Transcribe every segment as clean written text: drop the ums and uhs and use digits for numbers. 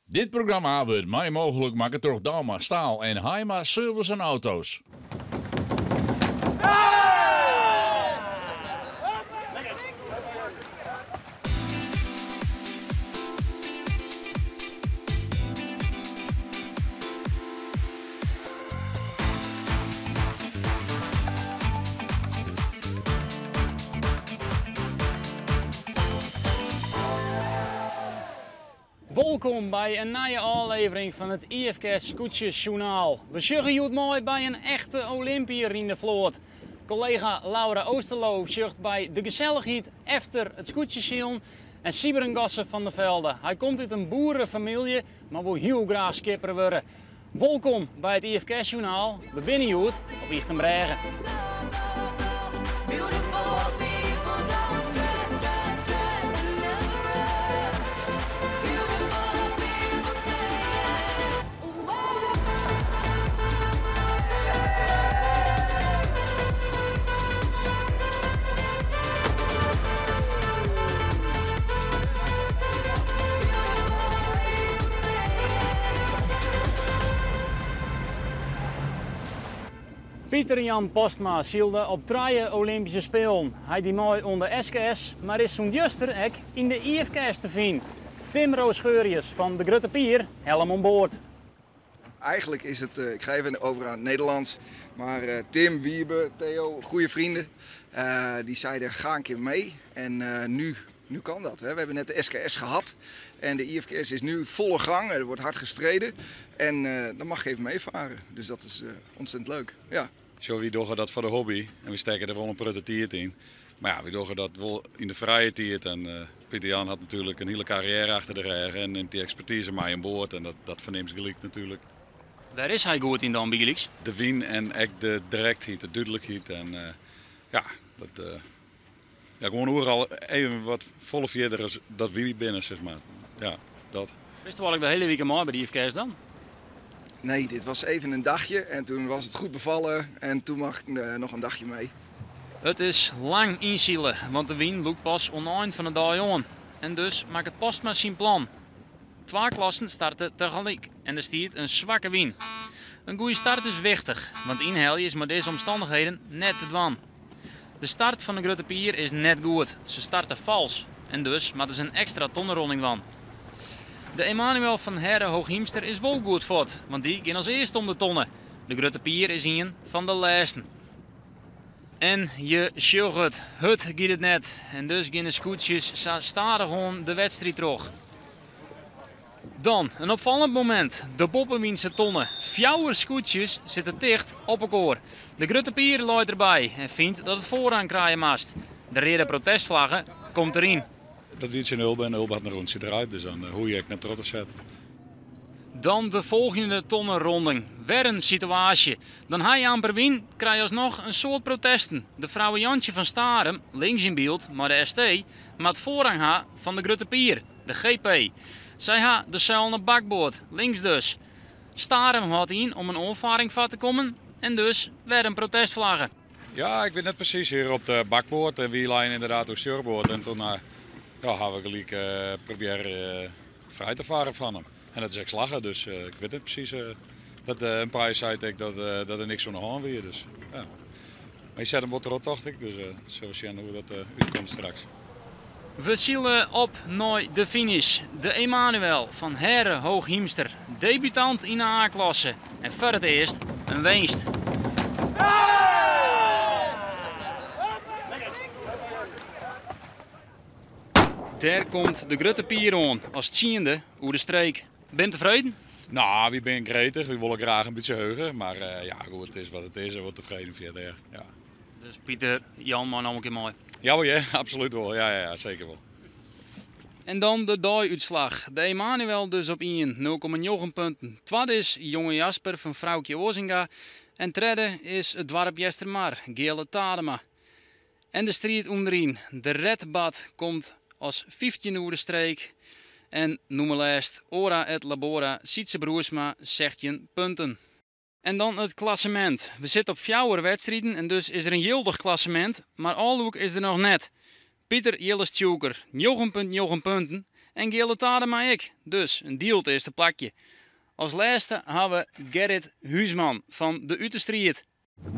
Dit programma wordt mij mogelijk maken door Dalma Staal en Haima Service en Auto's. Welkom bij een nieuwe aflevering van het IFK Scootjesjournaal. We zorgen je mooi bij een echte Olympiër in de vloot. Collega Laura Oosterlo zorgt bij de gezelligheid efter het scootjession en Sybren Gossen van der Velde. Hij komt uit een boerenfamilie, maar wil heel graag skipper worden. Welkom bij het IFK Journaal. We binnen Joet op Ichtenbregen. Pieter Jan Postma zielde op 3 Olympische Spelen. Hij die mooi onder SKS, maar is zo'n juster ook in de IFK's te vinden. Tim Roos-Geurjes van de Grutte Pier, helm om boord. Eigenlijk is het, ik ga even over aan het Nederlands, maar Tim, Wiebe, Theo, goede vrienden, die zeiden ga een keer mee. En nu kan dat. Hè. We hebben net de SKS gehad en de IFKS is nu volle gang, er wordt hard gestreden. En dan mag je even meevaren, dus dat is ontzettend leuk. Ja. Zo, we doen dat voor de hobby en we steken er wel een prutentiert in. Maar ja, we doen dat wel in de vrije tijd. En Pieter Jan had natuurlijk een hele carrière achter de rug en neemt die expertise mee aan boord. En dat verneemt gelijk natuurlijk. Waar is hij goed in dan, Bigelix? De win en echt de directheid, de duidelijkheid. En gewoon overal even wat volle verder is dat wie binnen, zeg maar. Ja, dat. Wist je wel ik de hele week mooi bij de IFK's dan? Nee, dit was even een dagje en toen was het goed bevallen en toen mag ik nog een dagje mee. Het is lang inzielen, want de win loopt pas oneind van de dag aan. En dus maakt het Postma zijn plan. 2 klassen starten tegelijk en er stiert een zwakke win. Een goede start is wichtig, want inhalen is met deze omstandigheden net te dwan. De start van de Grutte Pier is net goed. Ze starten vals en dus moeten ze een extra tonnenrolling van. De Emanuel van Herre Hooghiemster is wel goed voort, want die ging als eerste om de tonnen. De Grutte Pier is een van de laatste. En je ziet het gaat het net. En dus gaan de scootjes stadig gewoon de wedstrijd terug. Dan een opvallend moment. De Poppenwiense tonnen. 4 scootjes zitten dicht op elkaar. De Grutte Pier looit erbij en vindt dat het vooraan kraaien mast. De rode protestvlaggen komt erin. Dat iets in Ulbe en Ulbe had een rondje eruit, dus dan hoe je naar trotten zetten. Dan de volgende tonnenronding. Weer een situatie. Dan hij aan per win krijg je alsnog een soort protesten. De vrouw Jantje van Starem, links in beeld, maar de ST, maakt voorrang ha van de Grutte Pier, de GP. Zij ha de zeilende bakboord, links dus. Starem had in om een onvaring van te komen en dus weer een protestvlaggen. Ja, ik weet net precies hier op de bakboord en wie lijn inderdaad op stuurboord. En toen hebben we gelijk proberen vrij te varen van hem. En dat is echt slagen, dus ik weet niet precies. Dat een paar zei ik dat er niks aan de hand weer. Dus, ja. Maar je zet hem wat erop, dacht ik. Dus zullen we zien hoe dat uitkomt straks. We zielen op naar de finish. De Emanuel van Herre Hooghiemster. Debutant in de A-klasse. En voor het eerst een winst. Daar komt de Grutte Pier aan als tiende over de streek. Ben je tevreden? Nou, we zijn gretig. We willen graag een beetje hoger. Maar ja, goed, het is wat het is. En we worden tevreden verder. Ja. Dus Pieter, Jan, maar nog een keer mooi. Ja, hoor, ja, absoluut wel. Ja, zeker wel. En dan de daaiguitslag. De Emanuel dus op 1, 0,9 punten. Tweede is jonge Jasper van Vrouwtje Ozinga. En derde is het dorp Jestermar, Gele Tadema. En de strijd onderin. De Redbad komt als 15 uur de streek. En noem lijst Ora et Labora, Sietse Broersma, 16 punten. En dan het klassement. We zitten op 4 wedstrijden en dus is er een gildig klassement. Maar Alhoek is er nog net. Pieter Jilles Tjoeker, 9 punten. En gele taarden maar ik. Dus een deal het eerste plakje. Als laatste hebben we Gerrit Huisman van de Uterstriet.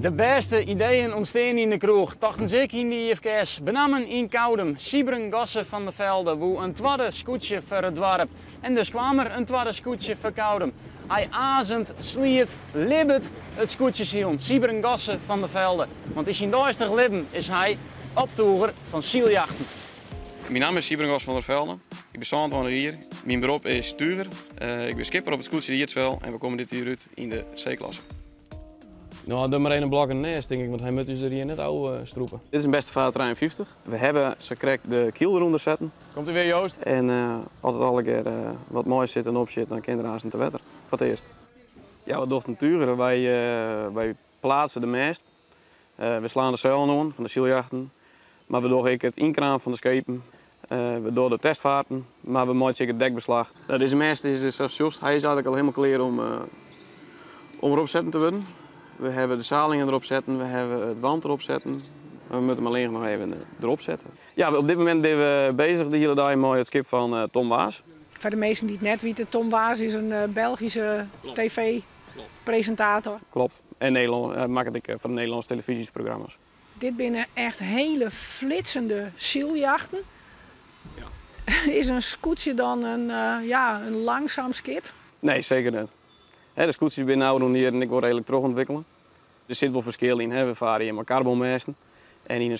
De beste ideeën ontstaan in de kroeg. Tachtens ik in de IFKS. Benammen in Koudem. Siebren Gassen van de Velde. Woe een tweede scootje voor het dorp. En dus kwam er een tweede scootje voor Koudem. Hij azend, sliert, libbet het scootje zien. Siebren Gassen van de Velde. Want in zijn 30 libben is hij optoeger van zieljachten. Mijn naam is Siebren Gassen van der Velde. Ik ben 22 hier. Mijn beroep is stuurder. Ik ben skipper op het scootje Diertsvel en we komen dit hier uit in de C-klasse. Nou, doe maar een blok en nest, denk ik, want hij moet dus er hier net oude stroepen. Dit is een beste vaart 53. We hebben zo correct de kiel eronder zetten. Komt u weer, Joost? En als het alle keer wat moois zit en op zit, dan kan er te wetter. Voor het eerst. Ja, wat doet natuurlijk? Wij plaatsen de mest. We slaan de zeilen aan van de zieljachten. Maar we doen ook het inkraan van de schepen. We doen de testvaarten, maar we maken zeker het dekbeslag. Deze mest is zoals Joost, hij is eigenlijk al helemaal klaar om erop zetten te worden. We hebben de zalingen erop zetten, we hebben het wand erop zetten. We moeten hem alleen nog even erop zetten. Ja, op dit moment zijn we bezig de hele dag met het schip van Tom Waas. Voor de meesten die het net weten, Tom Waas is een Belgische tv-presentator. Klopt. En Nederland, maak ik voor de Nederlandse televisieprogramma's. Dit binnen echt hele flitsende zieljachten. Ja. Is een scootje dan een langzaam schip? Nee, zeker niet. De scootjes binnen oude hier en ik word redelijk terug ontwikkelen. Er zit wel verschil in. We varen hier met carbonmesten. En in een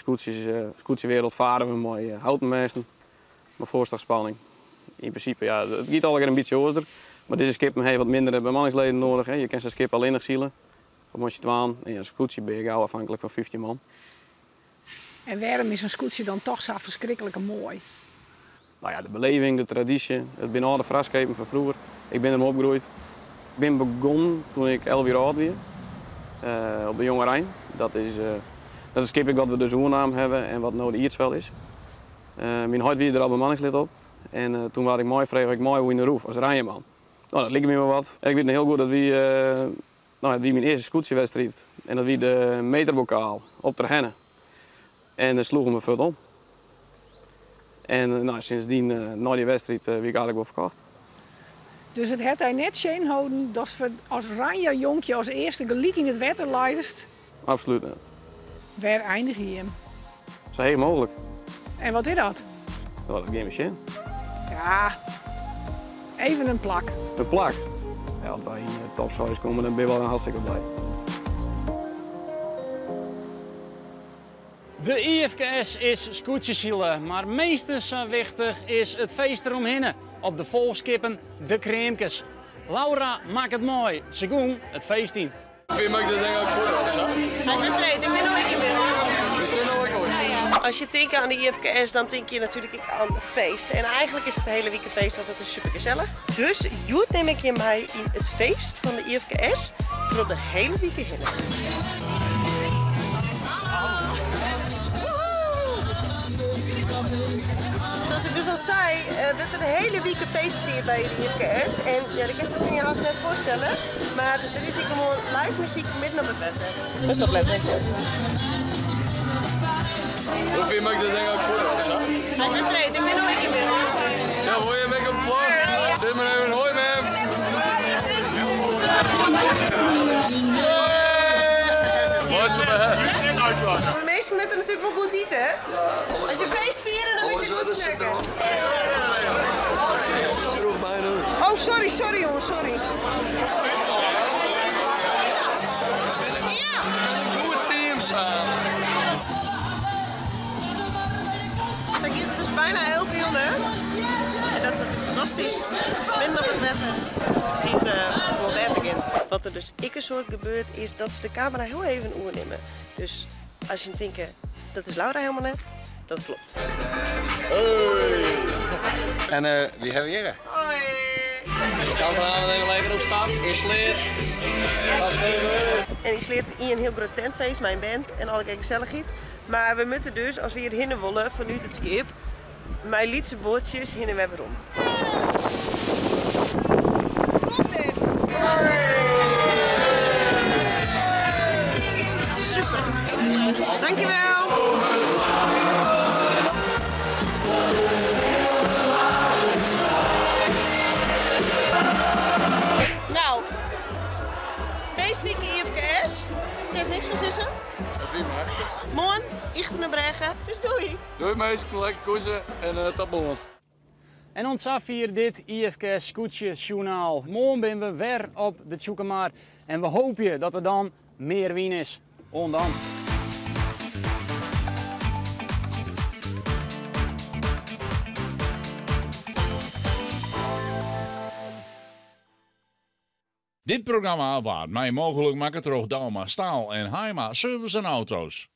scootjewereld varen we met houten mesten. Met voorstagspanning. In principe, ja, het gaat al een beetje hoger. Maar deze schip heeft wat minder bemanningsleden nodig. Je kan zijn schip alleen nog zielen. Of moet je 12. En een scootje ben je gauw afhankelijk van 15 man. En waarom is een scootje dan toch zo verschrikkelijk mooi? Nou ja, de beleving, de traditie. Het zijn oude vrachtschepen van vroeger. Ik ben ermee opgegroeid. Ik ben begonnen toen ik 11 jaar oud was. Op de Jonge Rijn. Dat is een schip wat we dus naam hebben en wat nu de Iertsvel is. Mijn huid wie er al bemanningslid op. En toen was ik mooi, vreeg ik mooi hoe in de roef als Rijnman. Nou, dat liep me wel wat. En ik weet nog heel goed dat wie mijn eerste scootjewedstrijd. En dat wie de meterbokaal op de Henne. En sloegen we vet om. En sindsdien, na die wedstrijd, wie ik eigenlijk wel verkocht. Dus het had hij net zien houden dat ze als Ranja jonkje als eerste gelijk in het water leidest. Absoluut niet. Waar eindig je hem? Zo heel mogelijk. En wat is dat? Nou, dat game machine. Ja, even een plak. Een plak? Ja, als wij in de topsize komen, dan ben je wel hartstikke blij. De IFKS is scootjesielen, maar meestens zo wichtig is het feest eromheen. Op de volkskippen, de kreemkes. Laura maakt het mooi. Ze gaan het feest in. Vind je dat ding ook voor ons, hè? Hij is breed, ik ben nog in beeld. Is er nog ooit? Als je denkt aan de IFKS, dan denk je natuurlijk aan een feest. En eigenlijk is het hele weekend feest, want het is super gezellig. Dus Joet neem ik je mee in het feest van de IFKS door de hele weekend heen. Zoals ik dus al zei, werd er de hele week een feest vierd bij de IFKS. En ja, de kerst dat kun je haast net voorstellen. Maar er is gewoon live muziek midden op het bed. Dat is toch lekker. Hoe vind je dat ding ook voor ons, hè? Hij is breed, ik ben nog in beeld. Ja, hoor je hem op vlog? Zet maar even een hoi met hem. De meesten moeten natuurlijk wel goed eten, hè? Als je feest vieren, dan moet je goed snacken. Oh, sorry jongens, sorry. Ja! Doe het team samen. Zeg je, het is bijna heel veel, hè? En dat is natuurlijk fantastisch. Minder op het wetten. Het stiet voor wetting in. Wat er dus een soort gebeurt, is dat ze de camera heel even oernemen. Dus als je denkt, dat is Laura helemaal net, dat klopt. Hey. En wie hebben we hier? Hoi! Ik kan vanavond even lekker op staan. Insleer. En ik sleet hier een heel groot tentfeest, mijn band en alle gezelligheid. Maar we moeten dus, als we hierheen willen vanuit het schip, mijn liedse bootjes heen en weer rond. Klopt dit? Super. Dankjewel. deze week IFKS. Er is niks van zissen. Het wie machtig. Mooi, Ichtenebreggen. Dus doei. Doei meisjes, lekker koersen en tot morgen. En ons af hier dit IFKS Scootjesjournaal. Morgen zijn we weer op de Tjoekemaar. En we hopen dat er dan meer wien is. Dan. Dit programma waard mij mogelijk maken door Dalma Staal en Heima Service en Auto's.